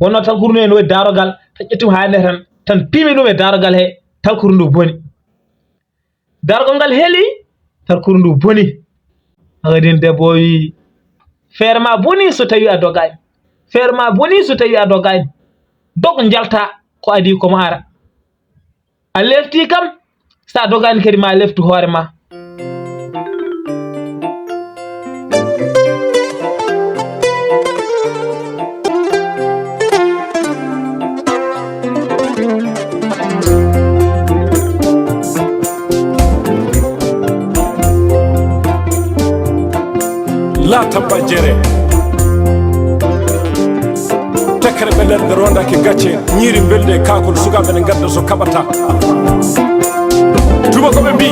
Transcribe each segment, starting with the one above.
wonno talkuru ndu en waɗi darogal tan ƴettum hande tan pimi ɗum e darogal he talkuru ndu boni darogol ngal heeli talkuru ndu boni hagadin debbo wi feere ma boni so tawi a dogani feere ma boni so tawi a dogani dog jalta ko adi komo ara a lefti kam sa dogani kadi ma leftu hoore ma la tabba jere tekere ɓe nder rondaki gacce ñiiri belde kakol sukaɓe ne gadda so kaɓata tubakoɓe mbi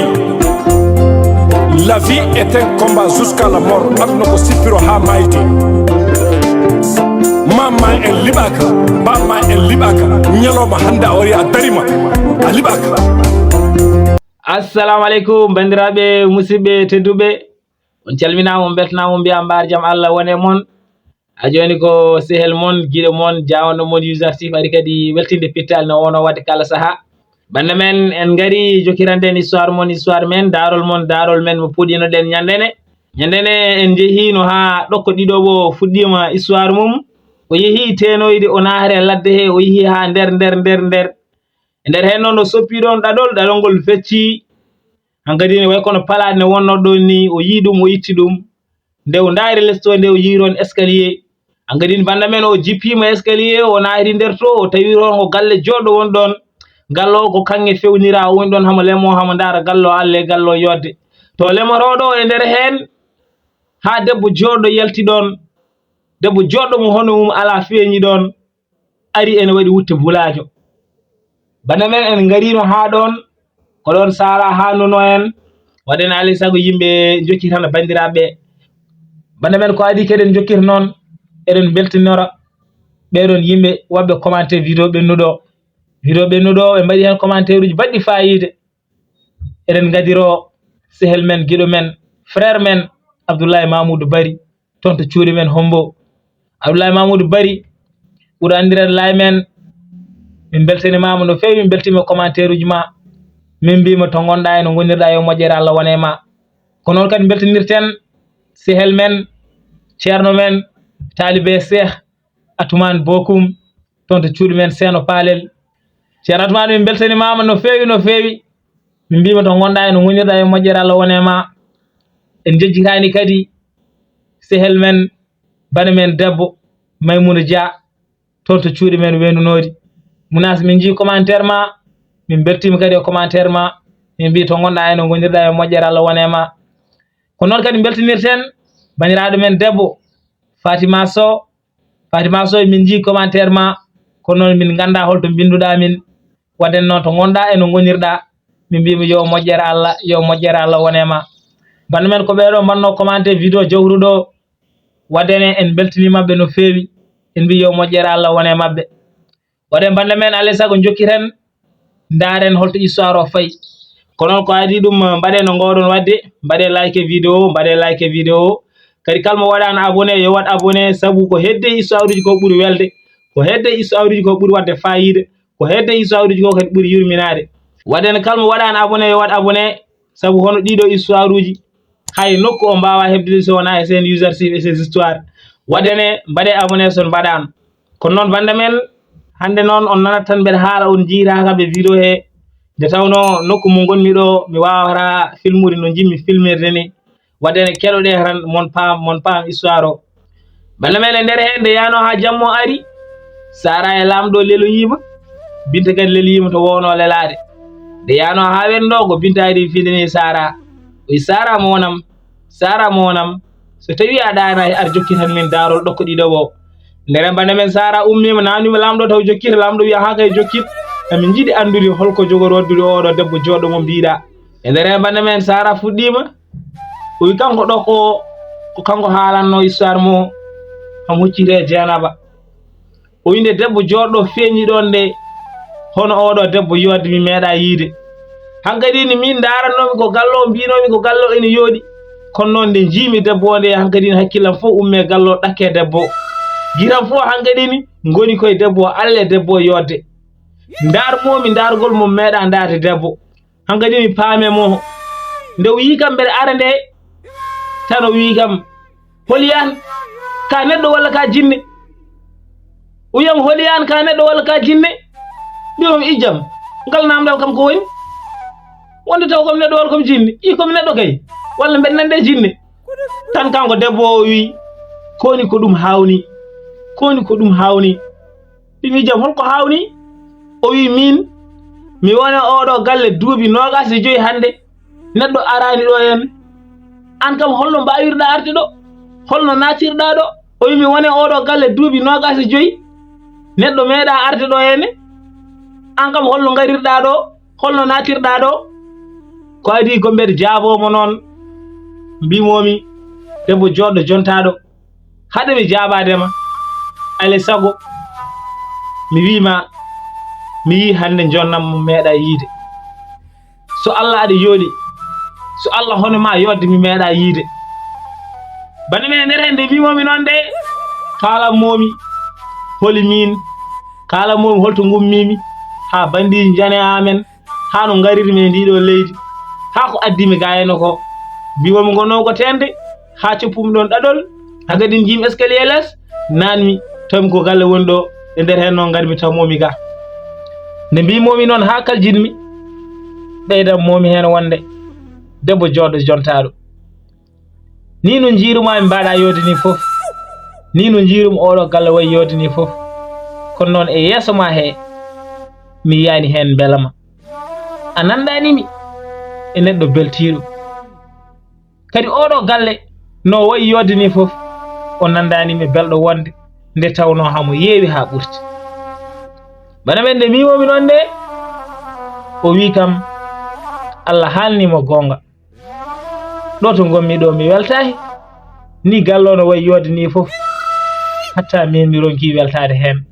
la vie est un combat jusqu'à la mort aduna ko sippiro ha maydi mamma en liɓaka bamma en liɓaka ñalowma hande a wari a darima a liɓaka. assalamu aleykum bandiraɓe musidɓe tedduɓe on calminama on beltanama mbiya mbar jaam Allah wone moon a joni ko sehel moon guiɗo moon jawno moon usarsif ari kadi weltinde pittal no wono wadde kala saaha bande men en gari jokiranden histoire moon histoire men darol men mo puɗɗinoɗen ñandene en jeehino ha ɗokko ɗiɗoɓo fuɗɗima histoire mum o yeehi tenoyde o naare ladde he o yeehi ha nder hen noon o soppi ɗon ɗaɗol ngol fecci hankadi ne way kono palade ne wonno ɗon ni o yi ɗum o itti ɗum nde o daari lesto nde o yiiron escalier hankadi banda men o jippima escalier o naari nder to o tawi ron ko galle joɗɗo won ɗon gallo ko kange fewnira o woni ɗon hamo lemo hamo daara gallo alle gallo yodde to lemoroɗo e nder hen ha debbo joɗɗo yalti ɗon debbo joɗɗo mo hono mum ala feeñi ɗon ari ene waɗi wutte bulajo banda men en garino ha ɗon ko ɗon sara ha nuno en waɗen alay sago yimɓe jokkitana bandiraɓe banda men ko adi kadi en jokkita noon eɗen beltinora ɓeɗon yimɓe wabɓe commentaire vidéo ɓennuɗo ɓe mbaɗi hen commentaire uji baɗɗi fayide eɗen gadiro sehel men guiɗo men frère men Abdoulaye Mamoudou Bari toon to cuuɗi men hombo Abdoulaye Mamoudou Bari ɓuuri andirede lay men min beltanimama no fewi min beltima commentaire uji ma min mbima to gonɗa e no gonirɗa yo moƴƴere Allah wone ma ko noon kadi beltanirten sehel men ceerno men talibe Cheikh Atoumane Bokoum toon to cuuɗi men Seeno Palel ceerno Atoumane min beltanimama no fewi min mbima to gonɗa e no gonirɗa yo moƴƴere Allah wone ma en jejjitani kadi sehel men bane men debbo Maymouna Dia toon to cuuɗi men Wendunodi munas min jii commentaire ma min beltima kadi e commentaire ma min mbi to gonɗa eno gonirɗa e moƴƴere Allah wone ma ko noon kadi beltinirten baniraɗo men debbo Fatima Sow min jii commentaire ma ko noon min ganda holto binduɗa min waɗen noon to gonɗa eno gonirɗa min mbima yo moƴƴere Allah wone ma bande men ko ɓeɗo mbanno commentaire vidéo jawruɗo waɗene en beltinimaɓe no fewi en mbi yo moƴƴere Allah wone mabɓe waɗen bande men alay sago jokkiren daren holto histoire o fayi ko noon ko adi ɗum mbaɗe no gowɗon wadde mbaɗe like vidéo kadi kalmo waɗano abonné yo waɗ abonné saabu ko hedde histoire uji ko ɓuuri welde ko hedde histoire uji ko ɓuuri wadde fayida ko hedde histoire uji ko kadi ɓuuri yurminade waɗen kalmo waɗano abonné yo waɗ abonné saabu hono ɗiɗo histoire uji hay nokku o mbawa hebdude so wona e sen usarsif e ses histoire waɗene mbaɗe abonné son mbaɗano kono noon bande men hande noon on nanat tan mbeɗa haala on jiitaka ɓe vidéo he nde tawno nokku mo gonmi ɗo mi wawata filmude no jimmi filmirde ni waɗene keɗoɗe tan mon paam histoire o bande men e nder he nde yano ha jammo ari Sara e lamɗo leloyima Binta kadi leloyima to wowno lelade nde yano ha wenɗo ko Binta ari findini Sara o wi Sara mo wonam so tawi a ɗana ar jokkitan min darol ɗokko ɗiɗoɓo ndere bande men Sara ummima nanima lamɗo taw jokkita lamɗo wiya ha kay jokkit emin jiiɗi andude holko jogori waddude oɗo debbo joɗɗo mo mbiɗa e nder bande men Sara fuɗɗima o wi kanko ɗo ko kanko haalanno histoire mo hamo huccite Dieynaba o wi nde debbo joɗɗo feeñi ɗon nde hono oɗo debbo yodde mi meeɗa yiide hankadi ni min darannomi ko gallo mbinomi ko gallo ene yooɗi kono noon nde jiimi debbo nde hankadi hakkillam fof umme gallo ɗakke debbo giram fof hankadi ni ngoni koye debbo alle debbo yodde ndar momi ndargol mum meeɗa ndarde debbo hankadi mi paame mo nde wi kam mbeɗa ara nde tan o wi kam holiyan ka neɗɗo walla ka jinne uyam holiyan ka neɗɗo walla ka jinne mbimam ijam ngal namdal kam ko woni wonde taw komi neɗɗo walla komi jinne i komi neɗɗo kay walla mbeɗa nande jinne tan kanko debbo o wi koni ko ɗum hawni koni ko ɗum hawni mbimi jam holko hawni o wi min mi woni oɗo galle duuɓi 25 hande neɗɗo arani ɗo hen an kam holno mbawirɗa arde ɗo holno natirɗa ɗo o wi mi woni oɗo galle duuɓi 25 neɗɗo meeɗa arde ɗo henne an kam holno garirɗa ɗo holno natirɗa ɗo ko adi ko mbeɗa jaabomo noon mbimomi debbo joɗɗo jontaɗo haɗa mi jaabadema ale sago mi wima mi yi hande jonnam mo meeɗa yiide so Allah aɗa yooɗi so Allah hono ma yodde mi meeɗa yiide bani men nder hende mbimomi noon de kala momi holi min kala momi holto gummimi ha bandiji jane amen ha no garirmi ndiɗo leydi ha ko addimi gayeno ko mbiwomi gonnogo tende ha coppumi ɗon ɗaɗol ha kadi jimi escalier less nanmi tawmi ko galle woni ɗo e nder hen noon garmi tawmomi ga nde mbimomi noon ha kaljinmi ɓeydan momi hen wonde debbo joɗɗo jontaɗo ni no jiirumami mbaɗa yode ni foof ni no jiirum oɗo galle wayi yode ni foof kono noon e yeeso ma he mi yiyani hen beelama a nandanimi e neɗɗo beltiɗo kadi oɗo galle no wayi yode ni foof o nandanimi belɗo wonde nde tawno hamo yeewi ha ɓurti bana men nde mbimomi noon nde o wi kam Allah haalnimo gonga ɗo to gommi ɗo mi weltahi ni gallono wayi yode ni foof hatta min mi ronki weltade hen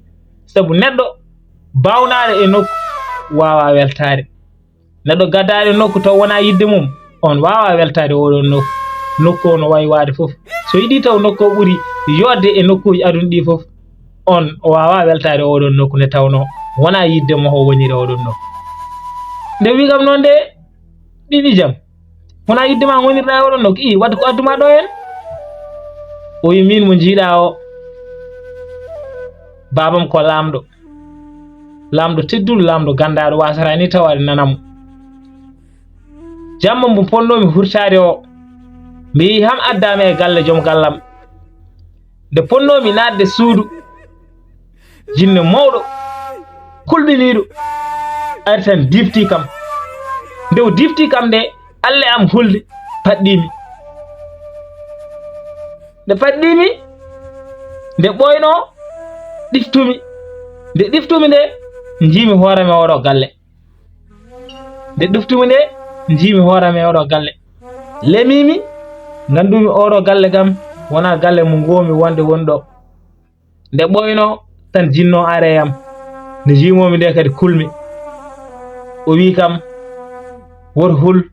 sabu neɗɗo bawnade e nokku wawa weltade neɗɗo gaddade nokku taw wona yidde mum on wawa weltade oɗon nokku no wayi wade foof so yiɗi taw nokku o ɓuuri yodde e nokkuji aduna ɗi foof on o wawa weltade oɗon nokku nde tawno wona yidde mo o woniri oɗon nokku nde wi kam noon de ɗiɗi jam wona yidde ma gonirɗa e oɗon nokku i wadde ko adduma ɗo hen o wi min mo jiiɗa o babam ko lamɗo tedduɗo lamɗo gandaɗo wasata ni tawade nanamo jamma mo ponnomi hurtade o mi yi ham addami e galle joom gallam nde ponnomi nadde suudu jinne mawɗo kulɓiniɗo ari tan difti kam nde o difti kam nde alle am hulde paɗɗimi nde paɗɗimi nde ɓoyno ɗiftumi nde ɗiftumi nde jiimi hoorame oɗo galle nde ɗiftumi nde jiimi hoorame oɗo galle lemimi gandumi oɗo galle kam wona galle mo ngomi wonde wonɗo nde ɓoyno tan jinno are yam nde jimomi nde kadi kulmi o wi kam woto hul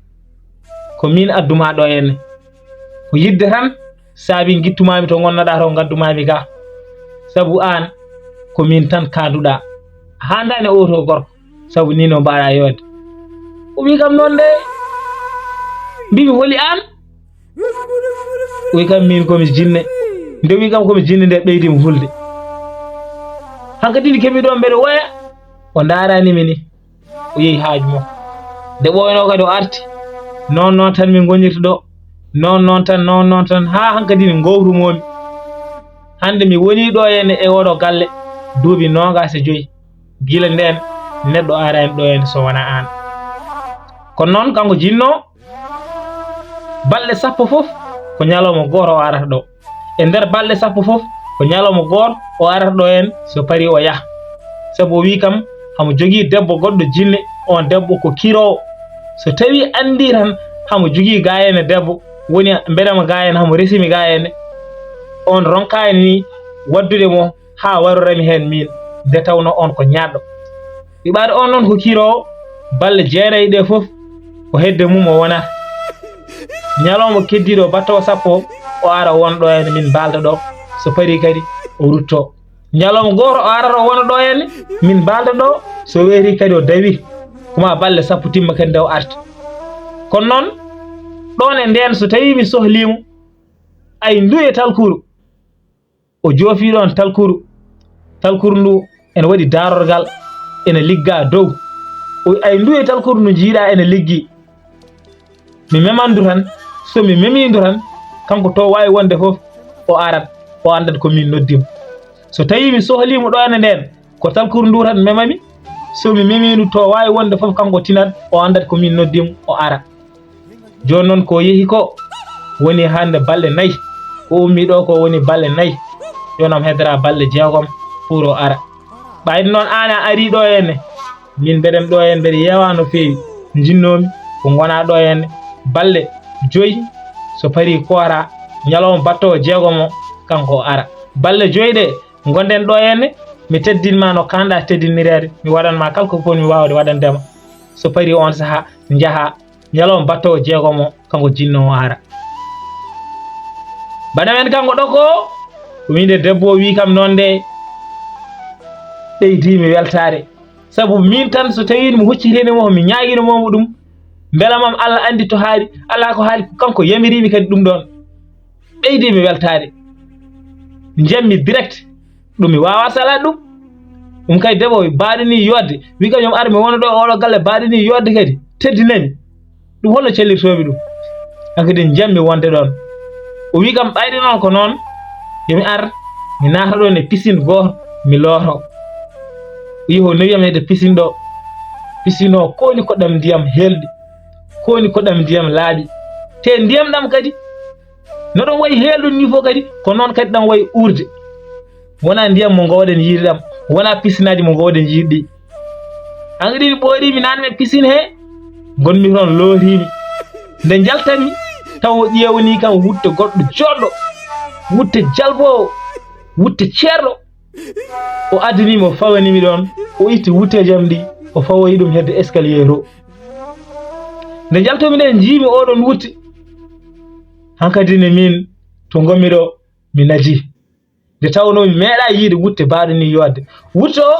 ko min adduma ɗo henne ko yidde tan saabi gittumami to gonnoɗa to gaddumami ga sabu an ko min tan kanduɗa handani oto gorko sabu ni no mbaɗa yodde o wi kam noon de mbimi holi an o wi kam min komi jinne nde wi kam komi jinne nde ɓeydimi hulde hankadini keɓi ɗo mbeɗa woya o daranimi ni o yeehi haaju mo nde ɓoyno kadi o arti non tan min gonirta ɗo non tan ha hankadini gowrumomi hande mi woni ɗo henne e oɗo galle duuɓi 25 gila nden neɗɗo arani ɗo henne so wona an kono noon kanko jinno balɗe 10 foof ko ñalawma goto o arata ɗo e nder balɗe 10 foof ko ñalawma goto o arata ɗo hen so pari o yaha sabu o wi kam hamo jogui debbo goɗɗo jinne on debbo ko kirowo so tawi andi tan hamo jogui gayene debbo woni mbeɗama gayene hamo resimi gayene on ronkani ni waddude mo ha warorami hen min nde tawno on ko ñaɗɗo ɓiɓade on noon ko kirowo balle 9 ɗe foof ko hedde mum o wonata ñalawma keddiɗo battawo sappo o ara wonɗo hen min balda ɗo so pari kadi o rutto ñalawma goto o arata o wona ɗo henne min balda ɗo so weeri kadi o dawi koma balle sappo timma kadi nde o arta kono noon ɗon e nden so tawi mi sohlimo ay ndu e talkuru o joofi ɗon talkuru ndu ene waɗi darorgal ene ligga dow ay ndu e talkuru ndu jiiɗa ene liggi mi memandu tan so mi memindu tan kanko to wawi wonde fof o arat o andat ko min noddimo so tawi mi sohlimo ɗo ene nden ko talkuru ndu tan memami so mi memindu to wawi wonde fof kanko tinat o andat ko min noddimo o ara joni noon ko yeehi ko woni hande balɗe 4 ko ummi ɗo ko woni balɗe 4 jonam hedera balɗe 6 pour o ara ɓayde noon an a ari ɗo henne min mbeɗen ɗo hen mbeɗe yeewa no fewi jinnomi ko gona ɗo henne balɗe 5 so pari koora ñalawma battowo 6 o kanko o ara balɗe 5 ɗe gonden ɗo henne mi teddinma no kanɗa teddinirede mi waɗanma kala ko foti mi wawde waɗandema so pari on saaha jaaha ñalawma battowo 6 o kanko jinnowo ara bana men kanko ɗo ko winde debbo wi kam noon nde ɓeydimi weltare sabu min tan so tawi mi huccitinimo mi ñaguinomomo ɗum belamam Allah andi to haali ala ko haali kanko yamirimi kadi ɗum ɗon ɓeydimi weltare jammi direct ɗum mi wawa sala ɗum kadi debbo baɗini yodde wi kañum ar mi wona ɗo oɗo galle baɗini yodde kadi teddinami ɗum holno cellirtomi ɗum hankadi jammi wonde ɗon o wi kam ɓayde noon ko noon yomi ar mi naata ɗon e piscine goto mi looto yiho nowiyam hede piscine ɗo piscine o koni koɗam ndiyam helɗi koni koɗam ndiyam laaɓi te ndiyam ɗam kadi no ɗon wayi helɗum ni fof kadi ko noon kadi ɗam wayi urde wona ndiyam mo gowɗen yiide ɗam wona piscine aji mo gowɗen yiiɗɗi hankkadi mi ɓoorimi nanne piscine he gonmi toon lootimi nde jaltami taw o ƴewni kam wutte goɗɗo joɗɗo wutte jalbowo wutte ceerɗo o addinimi o fawanimi ɗon o itti wutte jam ɗi o fawoyi ɗum hedde escalier to nde jaltomi nde jiimi oɗon wutte hankkadi ne min to gommi ɗo mi naji nde tawno mi meeɗa yiide wutte baɗoni yodde wutte o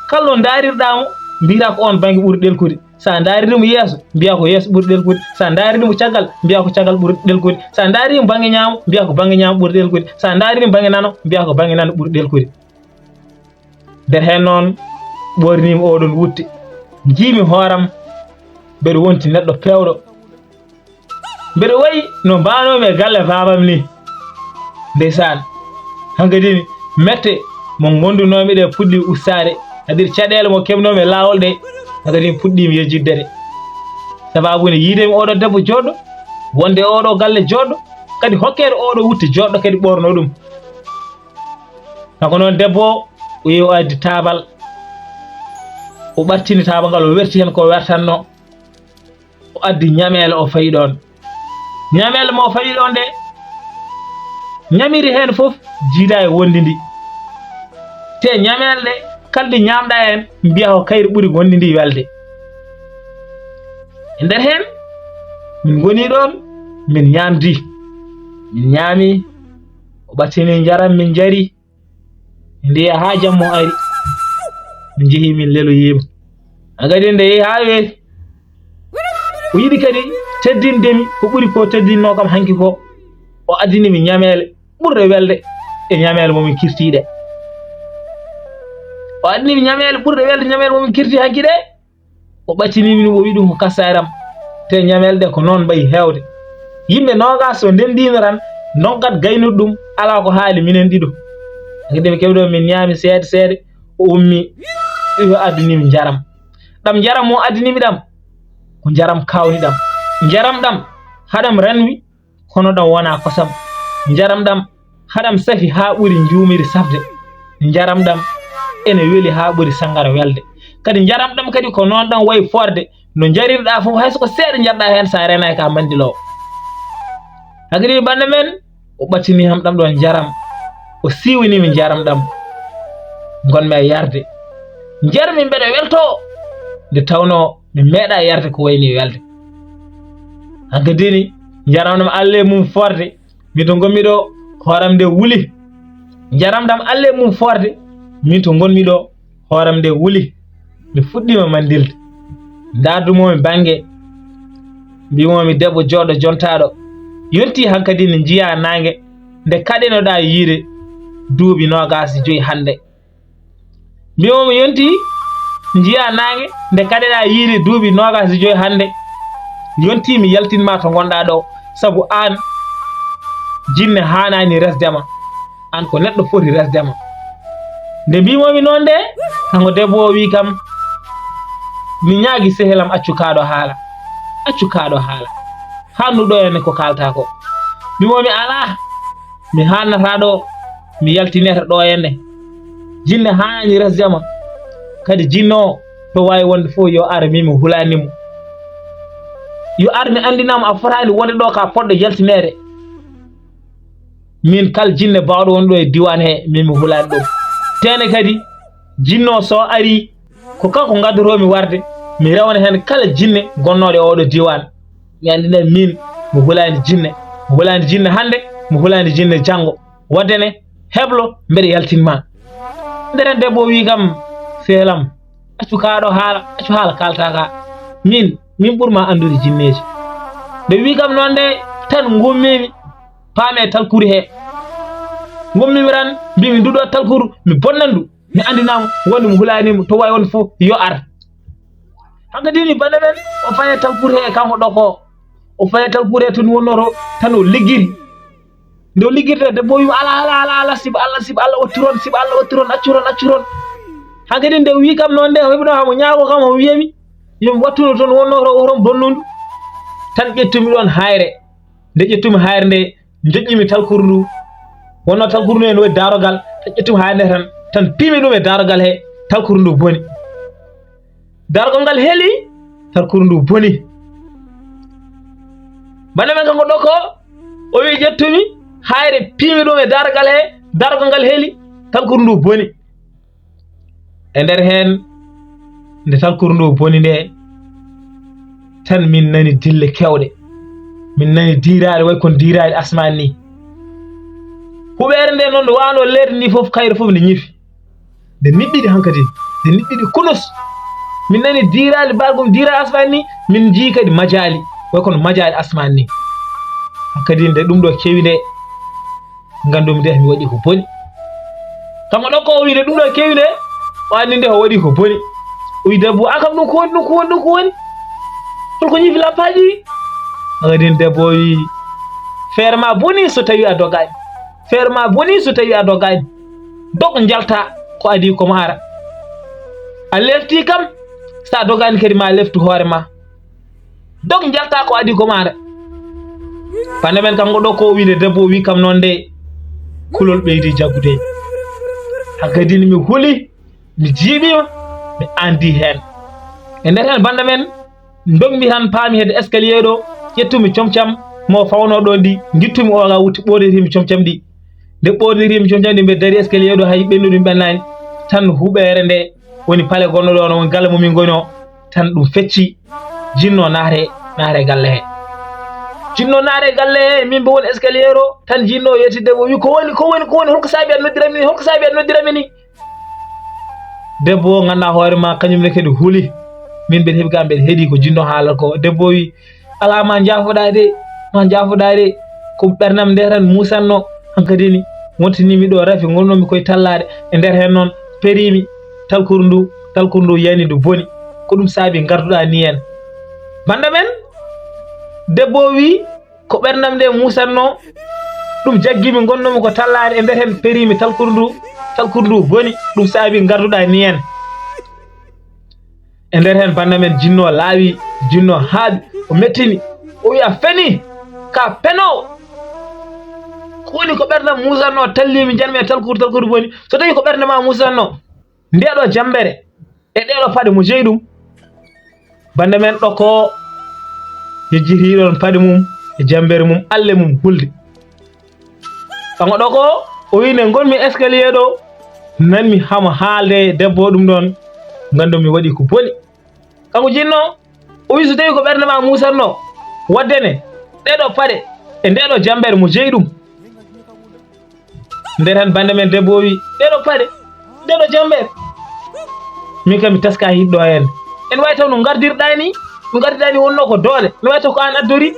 kalno darirɗamo mbira ko on banggue ɓuuri ɗelkude sa daririmo yeeso mbiya ko yeeso ɓuuri ɗelkude sa daririmo caggal mbiya ko caggal ɓuuri ɗelkude sa darimo banggue ñaamo mbiya ko banggue ñaamo ɓuuri ɗelkude sa darimo banggue nano mbiya ko banggue nano ɓuuri ɗelkude nder hen noon ɓornimi oɗon wutte jiimi hooram mbeɗa wonti neɗɗo pewɗo mbeɗa wayi no mbanomi e galle babam ni ndeysan hankkadi mette mo gondunomi ɗe puɗɗi ustade hadir caɗele mo kebnomi e lawol ɗe hankkadi puɗɗimi yejjidde ɗe sababude yiidemi oɗo debbo joɗɗo wonde oɗo galle joɗɗo kadi hokkede oɗo wutte joɗɗo kadi ɓorno ɗum kanko noon debbo o yehi o addi tabal o ɓartini tabal ngal o werti hen ko wertanno o addi ñamele o fayi ɗon ñamele mo fayi ɗon nde ñamiri hen foof jiida e wondi ndi te ñamele ɗe kalɗe ñamɗa hen mbiya ko kayri ɓuuri gondi ndi welde e nder hen min goni ɗon min ñamdi min ñaami o ɓattini jaram min jari ndiya ha jammo ari min jeehi min leloyima agadi nde yehi ha weeti o yiɗi kadi teddindemi ko ɓuuri ko teddinno kam hanki ko o addinimi ñamele ɓurde welde e ñamele momin kirtiɗe o addinimi ñamele ɓurde welde ñamele momin kirti hanki ɗe o ɓaccinimi ɗum o wi ɗum ko kassaram te ñamele ɗe ko noon mbayi hewde yimɓe nogas so ndendino tan noggat gaynude ɗum ala ko haali minen ɗiɗo hankkadi mi keɓɗo min ñaami seeɗa seeɗa o ummi o addinimi jaram ɗam jaram mo addinimi ɗam ko jaram kawni ɗam jaram ɗam haɗam ranwi kono ɗam wona kosam jaram ɗam haɗam safi ha ɓuuri jumiri safde jaram ɗam ene weeli ha ɓuuri sangara welde kadi jaram ɗam kadi ko noon ɗam wayi forde no jarirɗa fof hayso ko seeɗa jarɗa hen sa renaki ka mandilowo hakkadi ɓande men o ɓattini ham ɗam ɗon jaram o siwanimi jaram ɗam gonmi e yarde jarmi mbeɗa welto nde tawno mi meeɗa yarde ko wayni welde hankkadini jaram ɗam Allah mum forde mi to gommi ɗo horam nde wuli jaramdam alle mum forde min to gonmi ɗo hooram nde wuli mi fuɗɗima mandilde dardumomi bange mbimomi debbo jooɗo jontaɗo yonti hankadi ne jiya nangue nde kaɗenoɗa yiide duuɓi 25 hande mbimomi yonti jiya nangue nde kaɗeɗa yiide duuɓi 25 hande yonti mi yaltinma to gonɗa ɗo saabu an jinne hanani resdema an ko neɗɗo foti resdema nde mbimomi noon nde hanko debbo o wi kam mi ñaagui sehelam accu kaɗo haala hannuɗo ene ko kalta ko mbimomi ala mi hannata ɗo mi yaltineta ɗo henne jinne hanani resdema kadi jinno o to wawi wonde fof yo ara mimi hulanimo yo ar mi andinamo a fotani wonde ɗo ka poɗɗo yaltinede min kal jinne bawɗo wonɗo e diwan he mimi hulani ɗum tene kadi jinno so ari ko kanko gaddoromi warde mi rewna hen kala jinne gonnoɗe oɗo diwan mi andina min mi hulani jinne hande mi hulani jinne janggo waddene heblo mbeɗa yaltinma nderen debbo wi kam seelam accu haala kalta ka min ɓurma andude jinneji nde wi kam noon nde tan gummimi paame talkuri he gummimi ran mbimi nduɗo talkuru mi bonnandu mi andinamo wonde mi hulanimo to wawi wonde fof yo ar hankadi mi bande men o faye talkuru he kanko ɗoko o faye talkuru he toni wonnoto tan o liggiri nde o liggirte debbo wimo ala siba Allah wattiron accuron hankadi nde wi kam noon nde o heɓino hamo ñaago kam o wiyami yomi wattuno toon wonnoto oton bonnundu tan ƴettumi ɗon hayre nde ƴettumi hayre nde joƴƴimi talkuru ndu wonno talkuru ndu e no darogal tan ƴettumi hayre nde tan pimi ɗum e darogal he talkuru ndu boni darogol ngal heeli talkuru ndu boni bande men kanko ɗo ko o wi ƴettumi hayre pimi ɗum e darogal he darogol ngal heeli talkuru ndu boni e nder hen nde talkuru ndu boni nde tan min nani dille kewɗe min nani diraɗe way kon diraɗe asman ni huɓere nde noon nde wano leydi ndi fof kayre fof nde ñifi nde niɓɓiɗi hankadi nde niɓɓiɗi kunus min nani diraɗe bargum diraɗe asman ni min jii kadi majali way kono majali asman ni hankadi nde ɗum ɗo kewi nde gandumi nde mi waɗi ko boni kanko ɗo ko o wi nde ɗum ɗo kewi nde o andi nde o waɗi ko boni o wi debbo an kam ɗum ko woni holko ñifi lappaji hankadi debbo o wi feere ma boni so tawi a dogani dog jalta ko adi ko mara a lefti kam sa dogani kadi ma leftu hoore ma dog jalta ko adi ko mara bande men kanko ɗo ko winde debbo wi kam noon nde kulol ɓeydi jaggude hankadi mi huli mi jiiɓima mi andi hen e nder hen bande men dogmi tan paami hedde escalier ɗo ƴettumi comcam mo fawno ɗo ndi gittumi o ga wutti ɓoɗirimi comcam ɗi nde ɓoɗirimi comcam ɗi mbe dari escalier ɗo hay ɓennuɗi ɓennani tan huɓere nde woni paale gonno ɗo no woni galle momin goni o tan ɗum fecci jinno naare galle he jinno naare galle he min bo woni escalier o tan jinno yetti debbo wi ko woni holko saabi a noddirami ni debbo ganduɗa hoore ma kañumne kadi huuli min mbeɗa heeɓi kam mbeɗa heeɗi ko jinno haalata ko debbo wi ala ma jaafoɗa de ko ɓernam nde tan musanno hankadini wontinimi ɗo rafi gonnomi koye tallade e nder hen noon perimi talkuru ndu yani ndu boni ko ɗum saabi garduɗa ni hen banda men debbo wi ko ɓernam nde musanno ɗum jaggimi gonnomi ko tallade e nder hen perimi talkuru ndu boni ɗum saabi garduɗa ni hen e nder hen banda men jinno laawi jinno haaɓi o mettini o wi a feni ka penowo ko woni ko ɓerdam musanno tallimi janmi e talkuru boni so tawi ko ɓerde ma musanno ndeɗo jambere e ɗeɗo paɗe mo jeeyi ɗum banda men ɗo ko yejjitiɗon paɗe mum e jambere mum alle mum hulde kanko ɗo ko o wi nde gonmi escalier ɗo nanmi hamo haalde debbo ɗum ɗon gandumi waɗi ko boni kanko jinno o wi so tawi ko ɓerde ma musanno waddene ɗeɗo paɗe e ndeɗo jambere mo jeeyi ɗum nder hen bande men debbo wi ɗeɗo paɗe ɗeɗo jambere min kam mi taska hiɗɗo hen en wawi taw no gardirɗa ni wonno ko doole no wawi taw ko an addori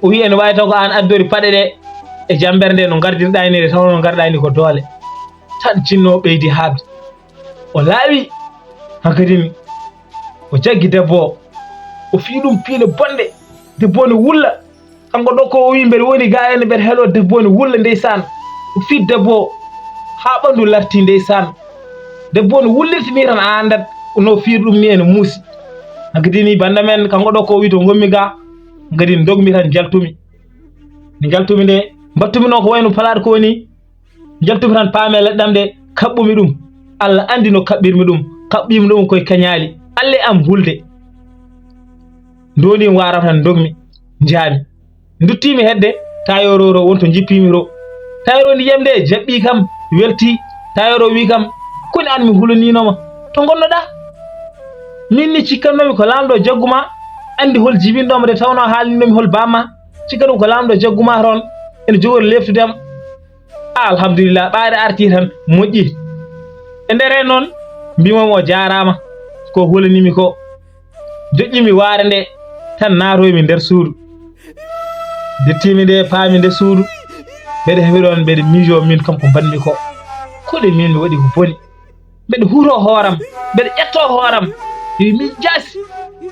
o wi en wawi taw ko an addori paɗe ɗe e jambere nde no gardirɗa ni de taw no garɗa ni ko doole tan jinno ɓeydi haabde o laawi hankkadimi o jaggi debbo o fii ɗum piile bonde debbo ne wulla kanko ɗo ko o wi mbeɗa woni ga ene mbeɗa heeɗo debbo ne wulla ndeysan o fii debbo ha ɓandu larti ndeysan debbo ne wullirtini tan a andat no fiir ɗum ni ene muusi hankkadini banda men kanko ɗo ko o wi to gommi ga hankkadi dogmi tan jaltumi nde jaltumi nde battumi noon ko wayno Pulaar ko woni jaltumi tan paame leɗɗam ɗe kaɓɓumi ɗum Allah andi no kaɓɓirmi ɗum kaɓɓimi ɗum koye kañaali alle am hulde ndoni wara tan dogmi jaami duttimi hedde tayororo wonto jippimi ro tayoro ndiyam nde jaɓɓi kam welti tayoro wi kam koni an mi hulaninoma to gonnoɗa min ni cikkannomi ko lamɗo jagguma andi hol jibinɗoma de tawno haalinomi hol bamma cikkanum ko lamɗo jagguma toon ene jogori leftudema alhamdulillah ɓaade arti tan moƴƴi e nder hen noon mbimomi o jarama ko hulanimi ko joƴƴimi waare nde tan natoymi nder suudu dettimi nde paami nde suudu mbeɗa heeɓi ɗon mbeɗa miijo min kam ko mbanmi ko koɗe min mi waɗi ko boni mbeɗa huuto hooram mbeɗa ƴetto hooram yo min jaasi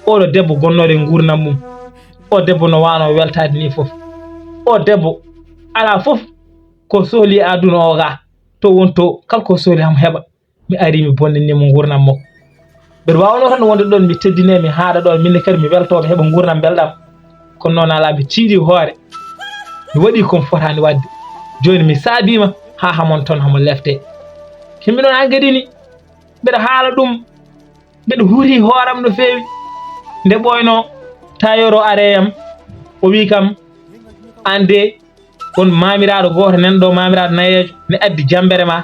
oɗo debbo gonnoɗo e gurdam mum o debbo no wano weltade ni foof o debbo ala foof ko sohli aduna o ga to wonto kala ko sohli ham heɓa mi ari mi bonninimo gurdam makko mbeɗa wawno tan wonde ɗon mi teddine mi haaɗa ɗon minne kadi mi welto mi heɓa gurdam belɗam kono noon ala mi tiiɗi hoore mi waɗi komi fotani wadde joni mi saabima ha hamon toon hamo lefte himɓe noon hankkadi ni mbeɗa haala ɗum mbeɗa huuri hooram no feewi nde ɓoyno tayoro areyam o wi kam ande on mamiraɗo goto nanɗo mamiraɗo nayejo ne addi jambere ma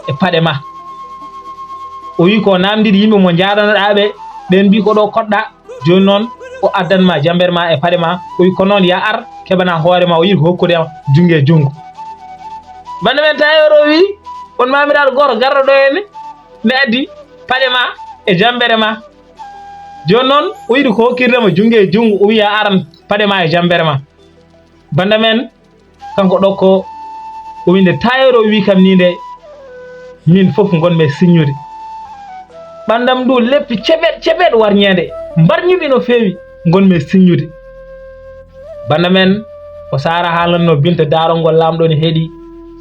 e paɗe ma o wi ko namdiɗi yimɓe mo jaɗanoɗaɓe ɓen mbi ko ɗo koɗɗa joni noon o addanma jambere ma e paɗe ma o wi ko noon ya ar keɓana hoorema o yiɗi ko hokkudema jungue e junggo bande men tayoro wi on mamiraɗo goto garɗo ɗo henne ne addi paɗe ma e jambere ma joni noon o yiɗi ko hokkirtema jungue e junggo o wi ya aran paɗe ma e jambere ma banda men kanko ɗo ko o winde tayoro wi kam ni nde min foof gonmi signude ɓandam ndu leppi ceɓeɗ warñede mbarñumi no feewi gonmi signude banda men o Sara haalanno Binta Daarol ngol lamɗo ne heeɗi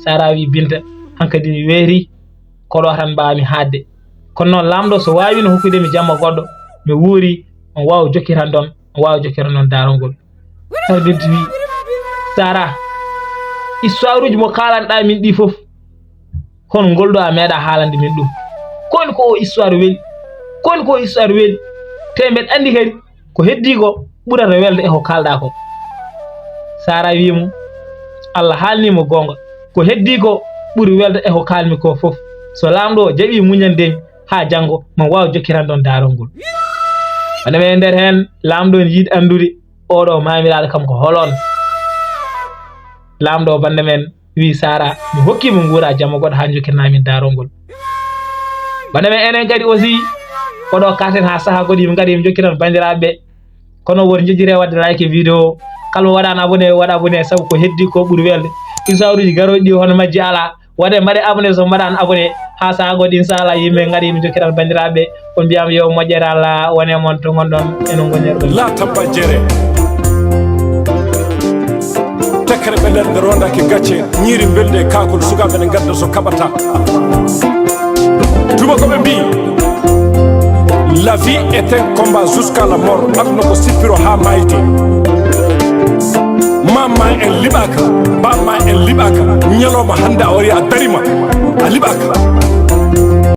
Sara wi Binta hankkadi mi weeri koɗo tan mbawmi haadde kono noon lamɗo so wawino hokkudemi jamma goɗɗo mi wuuri on wawa jokkiran ɗon on wawa jokkiran ɗon Daarol ngol tan Binta wi Sara histoire uji mo kalanɗa min ɗi foof kono ngolɗo a meeɗa haalande min ɗum koni ko o histoire weeli te mbeɗa andi kadi ko heddi ko ɓurata welde e ko kalɗa ko Sara wimo Allah haalnimo gonga ko heddi ko ɓuri welde e ko kalmi ko foof so lamɗo jaɓi muñandemi ha janggo mo wawa jokkiran ɗon Daarol ngol wane men nder hen lamɗo ne yiiɗi andude oɗo mamiraɗo kam ko holon lamɗo bande men wi Sara mi hokkimo guura jamma goɗɗo ha jokkirnamin Daarol ngol bande men enen kadi aussi oɗo katen ha saaha goɗɗi mi gaɗi mi jokkiran bandiraɓeɓe kono won jejjire wadde like vidéo kala mo waɗano abonné waɗa abonné saabu ko heddi ko ɓuuri welde histoire uji garoɗi ɗi hono majji ala waɗe mbaɗe abonné so mbaɗano abonné ha saaha goɗɗi inchallah yimɓe gaɗi mi jokkiran bandiraɓeɓe on mbiyama yo moƴƴere Allah wone moon to gonɗon eno gonɗen la tabba jere tekkere ɓe nder nde rondaki gacce ñiiri belɗe e kakol sukaɓe ne gadda so kaɓata tuma koɓe mbi la vie est un combat jusqu'à la mort aduna ko sippiro ha mayde mamma en liɓaka bamma en liɓaka ñalawma hande a wari a darima a liɓaka